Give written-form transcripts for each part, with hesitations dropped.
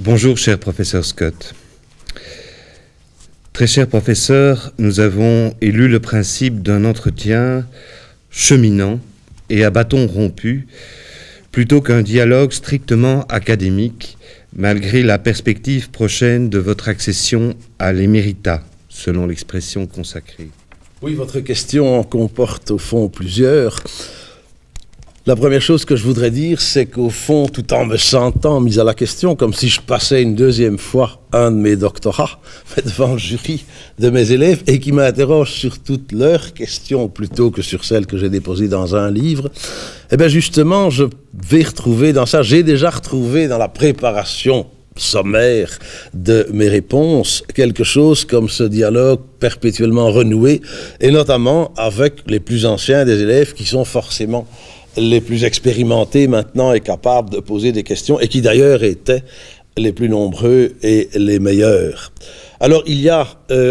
Bonjour, cher professeur Scott. Très cher professeur, nous avons élu le principe d'un entretien cheminant et à bâton rompu, plutôt qu'un dialogue strictement académique, malgré la perspective prochaine de votre accession à l'éméritat, selon l'expression consacrée. Oui, votre question en comporte au fond plusieurs. La première chose que je voudrais dire, c'est qu'au fond, tout en me sentant mis à la question, comme si je passais une deuxième fois un de mes doctorats devant le jury de mes élèves et qui m'interroge sur toutes leurs questions plutôt que sur celles que j'ai déposées dans un livre, eh bien justement, je vais retrouver dans ça, j'ai déjà retrouvé dans la préparation sommaire de mes réponses quelque chose comme ce dialogue perpétuellement renoué, et notamment avec les plus anciens des élèves qui sont forcément les plus expérimentés maintenant et capables de poser des questions, et qui d'ailleurs étaient les plus nombreux et les meilleurs. Alors il y a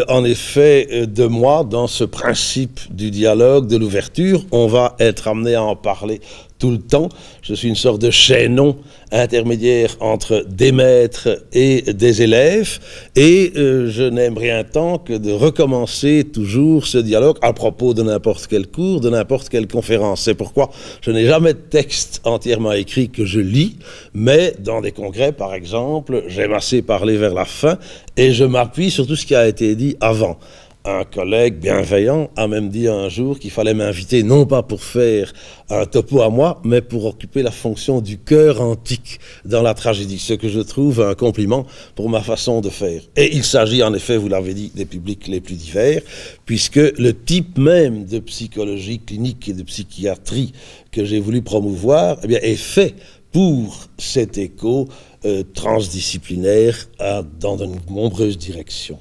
en effet de moi dans ce principe du dialogue, de l'ouverture. On va être amené à en parler tout le temps. Je suis une sorte de chaînon intermédiaire entre des maîtres et des élèves, et je n'aime rien tant que de recommencer toujours ce dialogue à propos de n'importe quel cours, de n'importe quelle conférence. C'est pourquoi je n'ai jamais de texte entièrement écrit que je lis, mais dans des congrès par exemple, j'aime assez parler vers la fin et je m'appuie sur tout ce qui a été dit avant. Un collègue bienveillant a même dit un jour qu'il fallait m'inviter non pas pour faire un topo à moi, mais pour occuper la fonction du chœur antique dans la tragédie, ce que je trouve un compliment pour ma façon de faire. Et il s'agit en effet, vous l'avez dit, des publics les plus divers, puisque le type même de psychologie clinique et de psychiatrie que j'ai voulu promouvoir, eh bien, est fait pour cet écho transdisciplinaire dans de nombreuses directions.